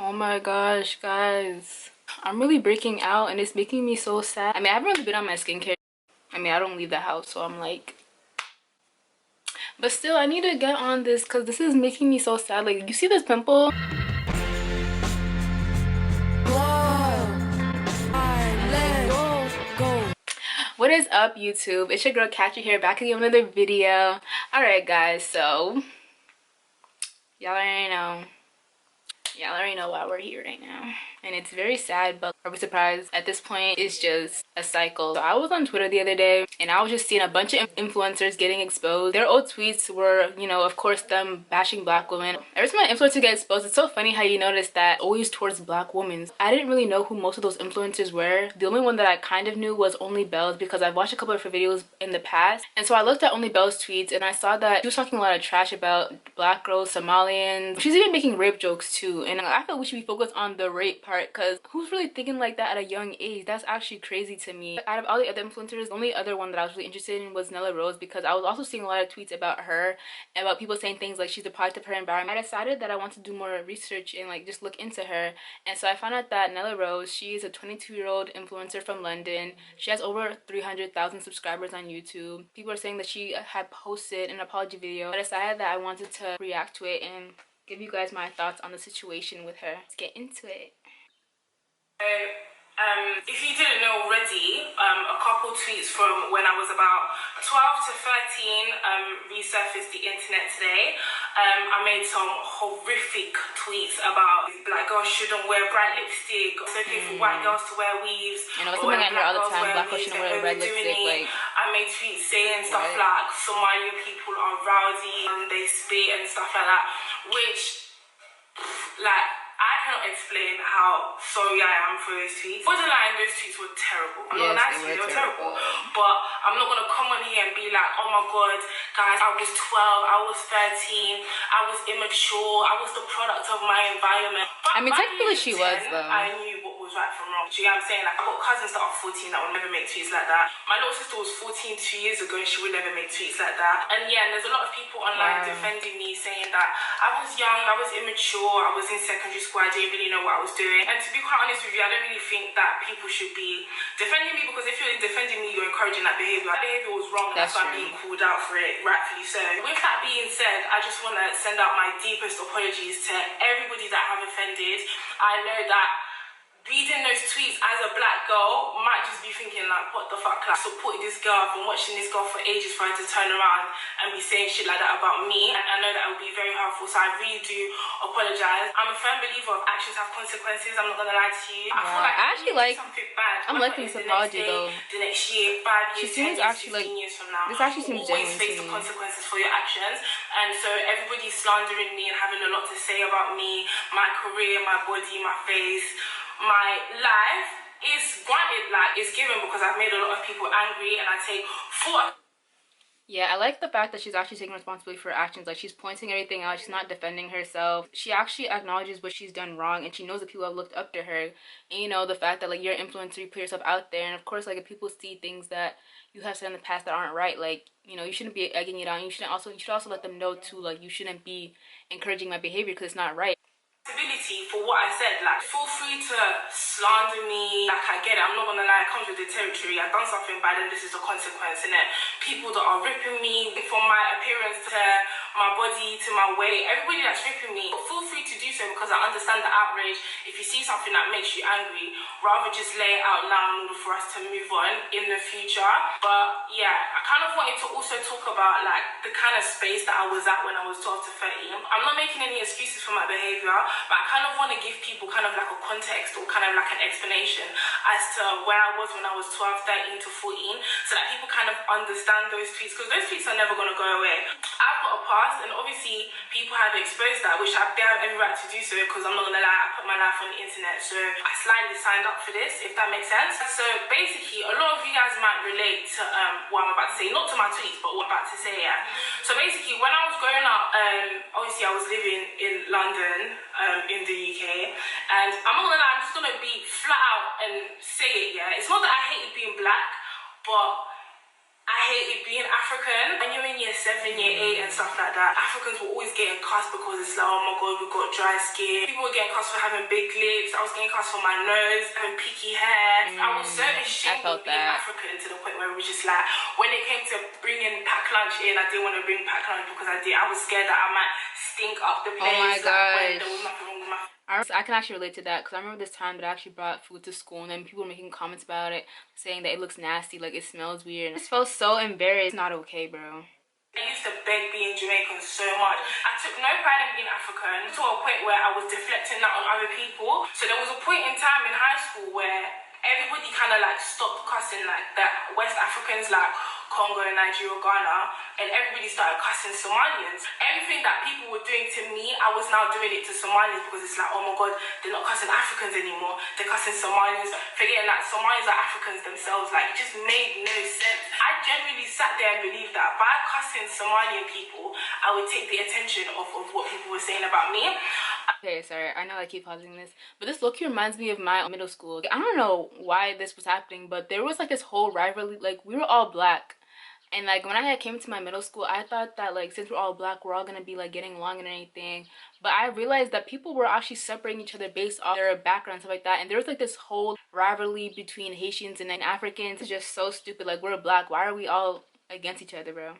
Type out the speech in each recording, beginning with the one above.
Oh my gosh, guys. I'm really breaking out and it's making me so sad. I mean, I haven't really been on my skincare. I mean, I don't leave the house, so I'm like... But still, I need to get on this because this is making me so sad. Like, you see this pimple? What is up, YouTube? It's your girl Kachi here, back again with another video. Alright, guys, so... Y'all already know why we're here right now. And it's very sad, but are we surprised? At this point, it's just a cycle. So I was on Twitter the other day and I was just seeing a bunch of influencers getting exposed. Their old tweets were, you know, of course, them bashing black women. Every time an influencer gets exposed, it's so funny how you notice that always towards black women. I didn't really know who most of those influencers were. The only one that I kind of knew was Only Bells because I've watched a couple of her videos in the past. And so I looked at Only Bells tweets and I saw that she was talking a lot of trash about black girls, Somalians. She's even making rape jokes too. And I feel we should be focused on the rape part because who's really thinking like that at a young age? That's actually crazy to me. Out of all the other influencers, the only other one that I was really interested in was Nella because I was also seeing a lot of tweets about her and about people saying things like she's a product of her environment. I decided that I want to do more research and like just look into her, and so I found out that Nella she is a 22-year-old influencer from London. She has over 300,000 subscribers on YouTube. People are saying that she had posted an apology video. I decided that I wanted to react to it and give you guys my thoughts on the situation with her. Let's get into it. If you didn't know already, a couple tweets from when I was about 12 to 13 resurfaced the internet today. I made some horrific tweets about black girls shouldn't wear bright lipstick. It's okay for white girls to wear weaves. You know, something I hear all the time, black girls shouldn't wear red lipstick. Like, I made tweets saying stuff like Somalian people are rowdy and they spit and stuff like that, which, like, I cannot explain how sorry I am for those tweets. Borderline, those tweets were terrible. I'm not nice to you, they were terrible. But I'm not gonna come on here and be like, oh my god, guys, I was 12, I was 13, I was immature, I was the product of my environment. But I mean, technically she was though. I knew what was right from wrong. Do you know what I'm saying? Like, I've got cousins that are 14 that will never make tweets like that. My little sister was 14 2 years ago and she would never make tweets like that. And yeah, and there's a lot of people online defending me, saying that I was young, I was immature, I was in secondary school, I didn't really know what I was doing. And to be quite honest with you, I don't really think that people should be defending me, because if you're defending me, you're encouraging that behaviour. That behaviour was wrong, that's why I'm being called out for it, rightfully so. With that being said, I just want to send out my deepest apologies to everybody that I have offended. I know that reading those tweets as a black girl might just be thinking like, what the fuck, like, supporting this girl, I've been watching this girl for ages for her to turn around and be saying shit like that about me. And I know that it would be very hurtful, so I really do apologize. I'm a firm believer of actions have consequences, I'm not gonna lie to you. I feel like I actually like something bad. I'm liking this apology though. The next year, 5 years, she seems 10 years, actually 15 like years from now, this actually seems always genuine face to the me. consequences for your actions. And so everybody's slandering me and having a lot to say about me, my career, my body, my face, my life is granted, like, it's given because I've made a lot of people angry, and I take full. Yeah, I like the fact that she's actually taking responsibility for her actions. Like, she's pointing everything out, she's not defending herself. She actually acknowledges what she's done wrong, and she knows that people have looked up to her. And you know, the fact that like you're an influencer, you put yourself out there, and of course, like, if people see things that you have said in the past that aren't right, like, you know, you shouldn't be egging it on. You should also let them know too, like, you shouldn't be encouraging my behavior because it's not right. For what I said, like, feel free to slander me, like, I get it, I'm not gonna lie, it comes with the territory. I've done something bad and this is the consequence, innit? People that are ripping me, from my appearance to my body to my weight, everybody that's ripping me, feel free to do so, because I understand the outrage. If you see something that makes you angry, rather just lay it out now in order for us to move on in the future. But yeah, I kind of wanted to also talk about like the kind of space that I was at when I was 12 to 13. I'm not making any excuses for my behavior, but I kind of want to give people kind of like a context or kind of like an explanation as to where I was when I was 12, 13 to 14, so that people kind of understand those tweets, because those tweets are never going to go away. I've got a past, and obviously people have exposed that, which they have every right to do so, because I'm not going to lie, I put my life on the internet, so I slightly signed up for this, if that makes sense. So basically, a lot of you guys might relate to what I'm about to say, not to my tweets, but what I'm about to say, yeah. So basically, when I was growing up, obviously I was living in London, in the UK, and I'm not gonna lie, I'm just gonna be flat out and say it, yeah. It's not that I hated being black, but I hated being African. When you're in year 7, year 8 and stuff like that, Africans were always getting cussed because it's like, oh my god, we've got dry skin. People were getting cussed for having big lips. I was getting cussed for my nose, having picky hair. I was so ashamed of being African to the point where it was just like, when it came to bringing packed lunch in, I didn't want to bring packed lunch because I was scared that I might stink up the place. Oh my gosh. There was nothing wrong with my I can actually relate to that because I remember this time that I actually brought food to school and then people were making comments about it, saying that it looks nasty, like it smells weird. I just felt so embarrassed. It's not okay, bro. I used to beg being Jamaican so much. I took no pride in being African to a point where I was deflecting that on other people. So there was a point in time in high school where everybody kind of like stopped cussing like that. West Africans like Congo, Nigeria, Ghana, and everybody started cussing Somalians. Everything that people were doing to me, I was now doing it to Somalians because it's like, oh my god, they're not cussing Africans anymore, they're cussing Somalians, forgetting that Somalians are Africans themselves. Like, it just made no sense. I genuinely sat there and believed that by cussing Somalian people, I would take the attention of what people were saying about me. Okay, sorry, I know I keep pausing this, but this low-key reminds me of my middle school. I don't know why this was happening, but there was like this whole rivalry. Like, we were all black. And like when I came to my middle school, I thought that like since we're all black, we're all gonna be like getting along and anything. But I realized that people were actually separating each other based off their background and stuff like that. And there was like this whole rivalry between Haitians and then Africans. It's just so stupid. Like, we're black. Why are we all against each other, bro?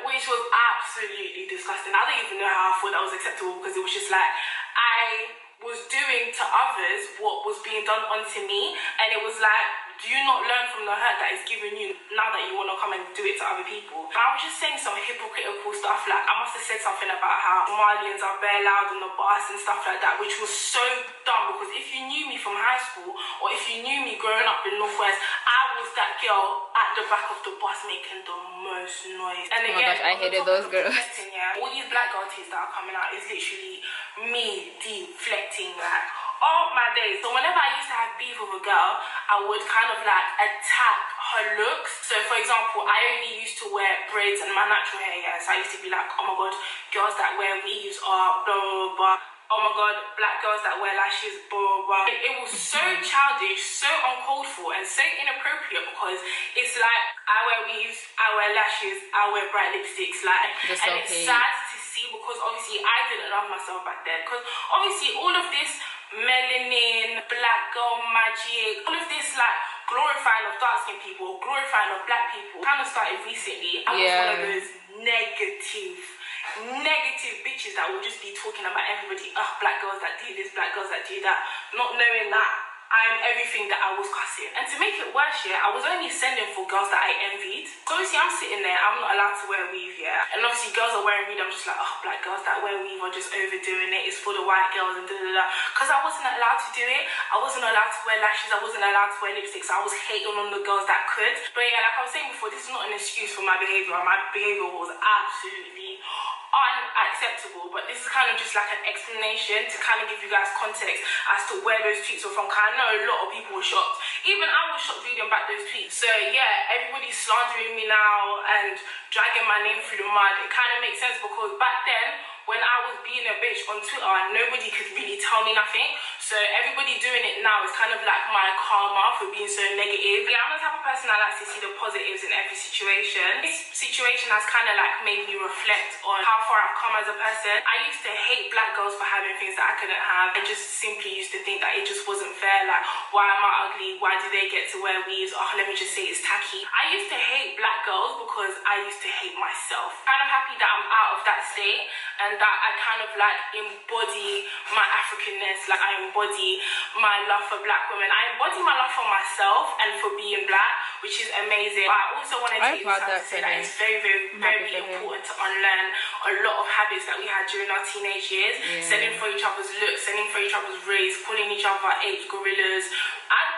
Which was absolutely disgusting. I don't even know how I thought that was acceptable because it was just like I was doing to others what was being done onto me, and it was like, do you not learn from the hurt that is given you now that you want to come and do it to other people? And I was just saying some hypocritical stuff, like I must have said something about how Somalians are bare loud on the bus and stuff like that, which was so dumb because if you knew me from high school or if you knew me growing up in Northwest, I was that girl at the back of the bus making the most noise. And Oh my again, gosh, I hated those girls. Yeah, all these black girl teas that are coming out is literally me deflecting, like, all my days. So whenever I used to have beef with a girl, I would kind of like attack her looks. So for example, I only used to wear braids and my natural hair, yeah. So I used to be like, oh my god, girls that wear weaves are blah blah blah. Oh my god, black girls that wear lashes, blah blah blah. It was so childish, so uncalled for, and so inappropriate because it's like I wear weaves, I wear lashes, I wear bright lipsticks, like, and it's sad to see because obviously I didn't love myself back then. Because obviously all of this melanin, black girl magic, all of this like glorifying of dark skinned people, glorifying of black people kind of started recently. I was one of those negative bitches that will just be talking about everybody, black girls that do this, black girls that do that, not knowing that I'm everything that I was cussing. And to make it worse, yeah, I was only sending for girls that I envied. So obviously I'm sitting there, I'm not allowed to wear a weave, yeah. And obviously girls are wearing weave, I'm just like, oh, black girls that wear weave are just overdoing it. It's for the white girls and da-da-da. Because I wasn't allowed to do it. I wasn't allowed to wear lashes. I wasn't allowed to wear lipstick. So I was hating on the girls that could. But yeah, like I was saying before, this is not an excuse for my behaviour. My behaviour was absolutely unacceptable, but this is kind of just like an explanation to kind of give you guys context as to where those tweets were from. I know a lot of people were shocked. Even I was shocked reading back those tweets. So yeah, everybody's slandering me now and dragging my name through the mud. It kind of makes sense because back then, when I was being a bitch on Twitter, nobody could really tell me nothing. So everybody doing it now is kind of like my karma for being so negative. Yeah, I'm the type of person that likes to see the positives in every situation. This situation has kind of like made me reflect on how far I've come as a person. I used to hate black girls for having things that I couldn't have. I just simply used to think that it just wasn't fair. Like, why am I ugly? Why do they get to wear weaves? Oh, let me just say it's tacky. I used to hate black girls because I used to hate myself. Kind of happy that I'm out of that state and that I kind of like embody my Africanness, like I embody my love for black women. I embody my love for myself and for being black, which is amazing. But I also want to take this time to say that it's very, very, very important to unlearn a lot of habits that we had during our teenage years. Selling for each other's looks, selling for each other's race, calling each other apes, gorillas.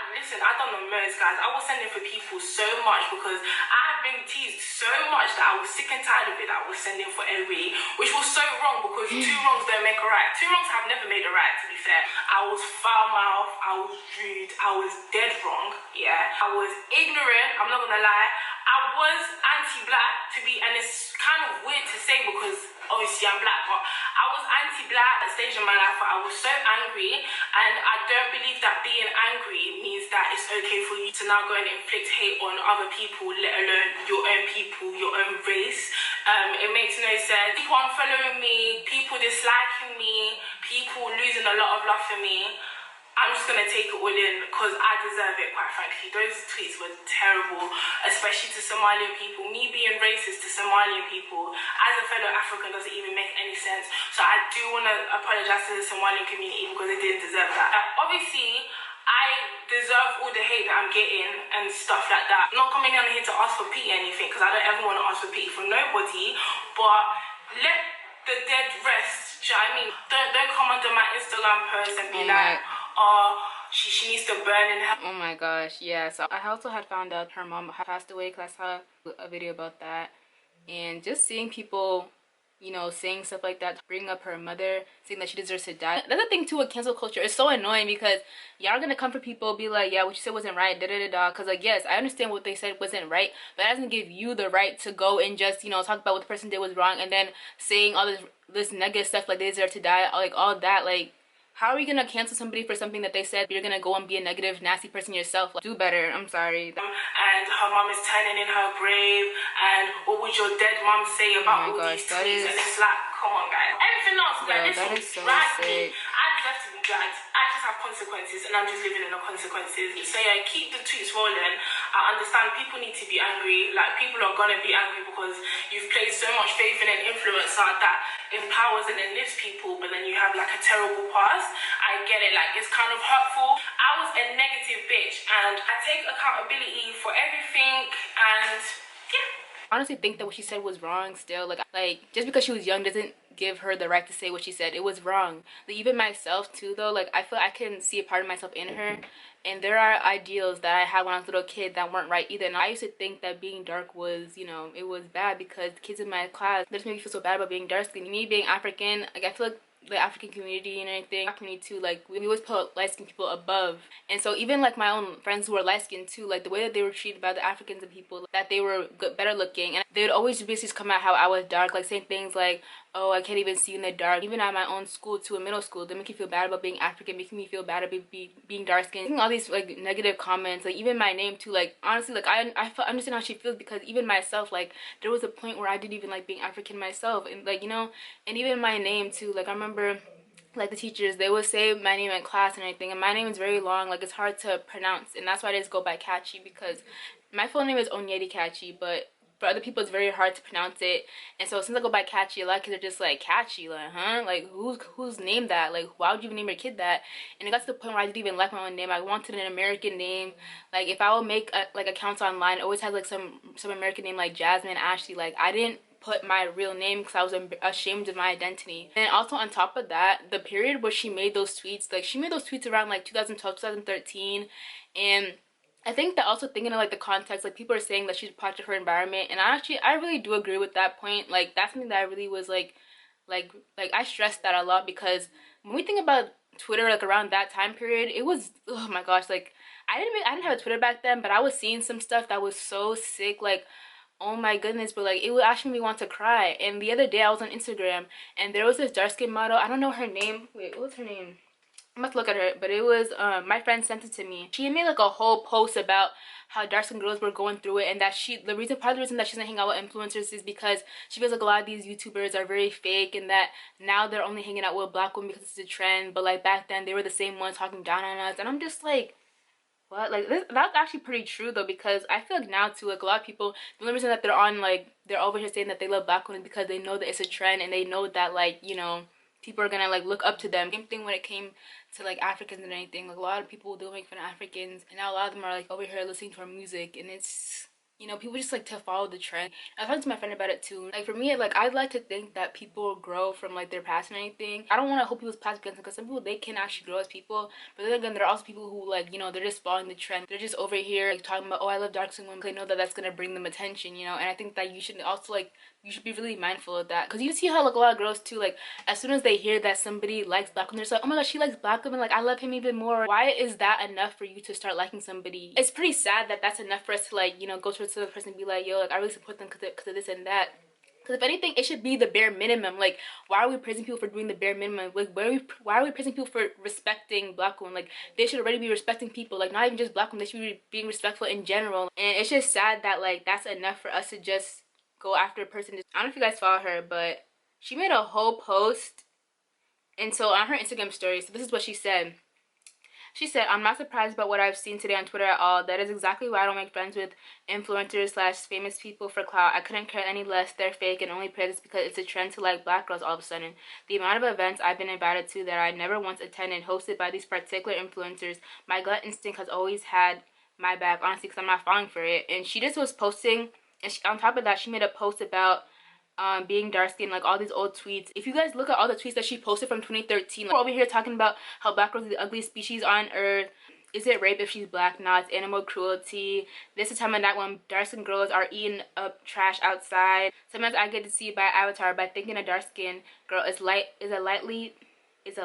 Listen, I done the most, guys. I was sending for people so much because I had been teased so much that I was sick and tired of it. That I was sending for everybody, which was so wrong because two wrongs don't make a right. Two wrongs have never made a right, to be fair. I was foul mouthed, I was rude, I was dead wrong, yeah. I was ignorant, I'm not gonna lie. I was anti-black and it's kind of weird to say because obviously I'm black, but I was anti-black at a stage in my life where I was so angry angry, and I don't believe that being angry means that it's okay for you to now go and inflict hate on other people, let alone your own people, your own race. It makes no sense. People unfollowing me, people disliking me, people losing a lot of love for me. I'm just gonna take it all in because I deserve it, quite frankly. Those tweets were terrible, especially to Somalian people. Me being racist to Somalian people as a fellow African doesn't even make any sense. So I do want to apologize to the Somalian community because they didn't deserve that. Obviously, I deserve all the hate that I'm getting and stuff like that. I'm not coming down here to ask for pity or anything because I don't ever want to ask for pity from nobody, but let the dead rest. Do you know what I mean? Don't come under my Instagram post and be like, oh, she needs to burn in hell. Oh my gosh, yeah. So I also had found out her mom had passed away because I saw a video about that. And just seeing people, you know, saying stuff like that, bring up her mother, saying that she deserves to die. That's the thing too with cancel culture. It's so annoying because y'all are gonna come for people, be like, yeah, what you said wasn't right, da-da-da-da. Because, like, yes, I understand what they said wasn't right, but that doesn't give you the right to go and just, you know, talk about what the person did was wrong and then saying all this negative stuff like they deserve to die, like all that. Like, how are you gonna cancel somebody for something that they said? You're gonna go and be a negative, nasty person yourself. Like, do better. I'm sorry. And her mom is turning in her grave. And what would your dead mom say about all these tweets? And it's like, come on, guys. Everything else, like, this will drag me. I deserve to be dragged. I just have consequences, and I'm just living in the consequences. So yeah, keep the tweets rolling. I understand people need to be angry. Like, people are gonna be angry because you've placed so much faith in an influencer that empowers and enlifts people, but then you have like a terrible past. I get it, like, it's kind of hurtful. I was a negative bitch, and I take accountability for everything, and yeah. I honestly think that what she said was wrong still. Like, just because she was young doesn't give her the right to say what she said. It was wrong. Like, even myself too though, like, I feel I can see a part of myself in her, and there are ideals that I had when I was a little kid that weren't right either. And I used to think that being dark was, you know, it was bad because the kids in my class, they just made me feel so bad about being dark skinned. Me being African, like, I feel like the African community and everything, our community too, like, we always put light-skinned people above. And so even like my own friends who were light-skinned too, like, the way that they were treated by the Africans and people, that they were good, better looking, and they would always basically come out how I was dark, like saying things like, oh, I can't even see in the dark. Even at my own school too, in middle school, they make you feel bad about being African, making me feel bad about being dark skinned. All these like negative comments, like even my name too, like honestly, like I understand how she feels because even myself, like there was a point where I didn't even like being African myself, and like, you know, and even my name too, like I remember like the teachers, they would say my name in class and everything, and my name is very long, like it's hard to pronounce, and that's why I just go by Kachi, because my full name is Onyedi Kachi, but for other people it's very hard to pronounce it. And so since I go by Kachi, a lot of kids are just like, Kachi, like, huh? Like, who's named that? Like, why would you even name your kid that? And it got to the point where I didn't even like my own name. I wanted an American name. Like, if I would make like accounts online, it always has like some American name like Jasmine, Ashley. Like, I didn't put my real name because I was ashamed of my identity. And also on top of that, the period where she made those tweets, like she made those tweets around like 2012, 2013, and I think that also thinking of like the context, like people are saying that she's a product of her environment, and I really do agree with that point. Like that's something that I really was like I stressed that a lot, because when we think about Twitter, like around that time period, it was, oh my gosh, like I didn't have a Twitter back then, but I was seeing some stuff that was so sick, like, oh my goodness, but like it would actually make me want to cry. And the other day I was on Instagram and there was this dark skin model, I don't know her name, wait, what was her name? I must look at her, but it was my friend sent it to me. She made like a whole post about how dark skinned girls were going through it, and that part of the reason that she doesn't hang out with influencers is because she feels like a lot of these YouTubers are very fake, and that now they're only hanging out with black women because it's a trend, but like back then they were the same ones talking down on us. And I'm just like, what? Like that's actually pretty true though, because I feel like now too, like a lot of people, the only reason that they're on, like they're over here saying that they love black women because they know that it's a trend, and they know that, like, you know, people are gonna like look up to them. Same thing when it came to like Africans and anything. Like a lot of people do make fun of Africans, and now a lot of them are like over here listening to our music, and it's, you know, people just like to follow the trend. I was talking to my friend about it too. Like for me, like I'd like to think that people grow from like their past and anything. I don't want to hold people's past against them, because some people, they can actually grow as people, but then again there are also people who, like, you know, they're just following the trend. They're just over here like talking about, oh, I love dark skin women, because they know that that's gonna bring them attention, you know. And I think that you should also like, you should be really mindful of that, because you see how like a lot of girls too, like as soon as they hear that somebody likes black women, they're like, oh my gosh, she likes black women, like I love him even more. Why is that enough for you to start liking somebody? It's pretty sad that that's enough for us to, like, you know, go towards the other person and be like, yo, like I really support them because of this and that. Because if anything, it should be the bare minimum. Like, why are we praising people for doing the bare minimum? Like, why are we praising people for respecting black women? Like, they should already be respecting people. Like, not even just black women. They should be being respectful in general. And it's just sad that, like, that's enough for us to just go after a person. I don't know if you guys follow her, but she made a whole post. And so on her Instagram story, so this is what she said. She said, I'm not surprised about what I've seen today on Twitter at all. That is exactly why I don't make friends with influencers slash famous people for clout. I couldn't care any less. They're fake and only praise this because it's a trend to like black girls all of a sudden. The amount of events I've been invited to that I never once attended, hosted by these particular influencers, my gut instinct has always had my back, honestly, because I'm not falling for it. And she just was posting, and on top of that, she made a post about being dark skinned, like all these old tweets. If you guys look at all the tweets that she posted from 2013, like, we're over here talking about how black girls are the ugliest species on earth. Is it rape if she's black? Nah, it's animal cruelty. This is time of night when dark skinned girls are eating up trash outside. Sometimes I get to see by avatar by thinking a dark skinned girl is a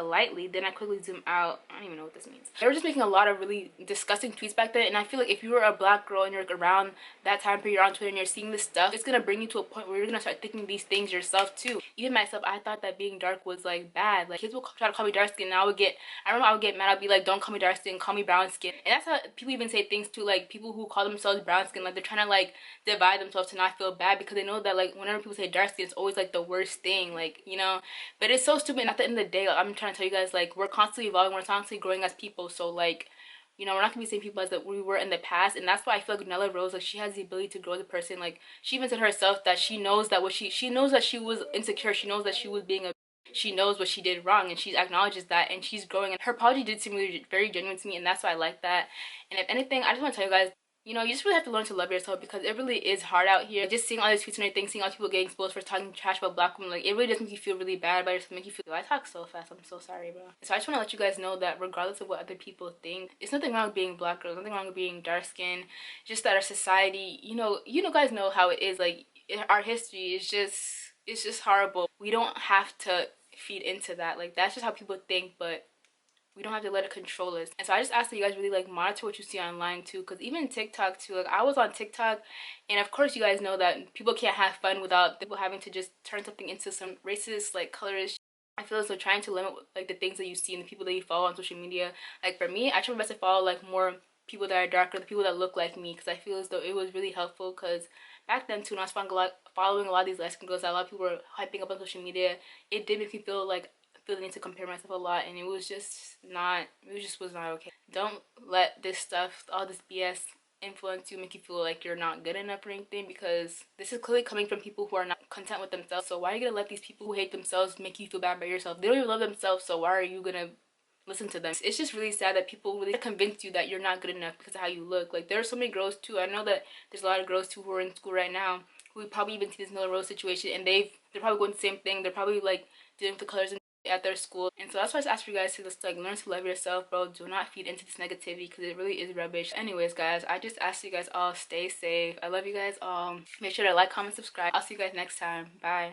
lightly, then I quickly zoom out. I don't even know what this means. They were just making a lot of really disgusting tweets back then, and I feel like if you were a black girl and you're around that time period on Twitter and you're seeing this stuff, it's gonna bring you to a point where you're gonna start thinking these things yourself too. Even myself, I thought that being dark was like bad. Like, kids will try to call me dark skin, and I remember I would get mad. I'd be like, don't call me dark skin, call me brown skin. And that's how people even say things too, like people who call themselves brown skin, like they're trying to like divide themselves to not feel bad, because they know that like whenever people say dark skin, it's always like the worst thing, like, you know. But it's so stupid. And at the end of the day, like, I'm trying to tell you guys, like, we're constantly evolving, we're constantly growing as people. So like, you know, we're not gonna be the same people as that we were in the past. And that's why I feel like Nella Rose, like, she has the ability to grow as a person. Like, she even said herself that she knows that she knows that she was insecure, she knows that she was being a, she knows what she did wrong, and she acknowledges that, and she's growing. And her apology did seem really very genuine to me, and that's why I like that. And if anything, I just want to tell you guys, you know, you just really have to learn to love yourself, because it really is hard out here. Just seeing all these tweets and everything, seeing all these people getting exposed for talking trash about black women, like, it really does make you feel really bad about yourself, make you feel, I talk so fast, I'm so sorry, bro. So I just want to let you guys know that regardless of what other people think, it's nothing wrong with being black girls, nothing wrong with being dark skinned, just that our society, you know guys know how it is, like, our history is just, it's just horrible. We don't have to feed into that, like, that's just how people think, but we don't have to let it control us. And so I just ask that you guys really like monitor what you see online too, because even TikTok too, like, I was on TikTok, and of course you guys know that people can't have fun without people having to just turn something into some racist, like, colorist. I feel as though trying to limit like the things that you see and the people that you follow on social media, like, for me, I try my best to follow like more people that are darker, the people that look like me, because I feel as though it was really helpful. Because back then too, when I was following a lot of these light skin girls that a lot of people were hyping up on social media, it did make me feel like feeling to compare myself a lot, and it just was not okay. Don't let this stuff, all this BS, influence you, make you feel like you're not good enough or anything, because this is clearly coming from people who are not content with themselves. So why are you gonna let these people who hate themselves make you feel bad about yourself? They don't even love themselves, so why are you gonna listen to them? It's just really sad that people really convince you that you're not good enough because of how you look. Like, there are so many girls too, I know that there's a lot of girls too who are in school right now who probably even see this Nella Rose situation, and they're probably going the same thing. They're probably like dealing with the colors at their school. And so that's why I just ask you guys to just like learn to love yourself, bro. Do not feed into this negativity, because it really is rubbish. Anyways, guys, I just ask you guys all, stay safe. I love you guys all. Make sure to like, comment, subscribe. I'll see you guys next time. Bye.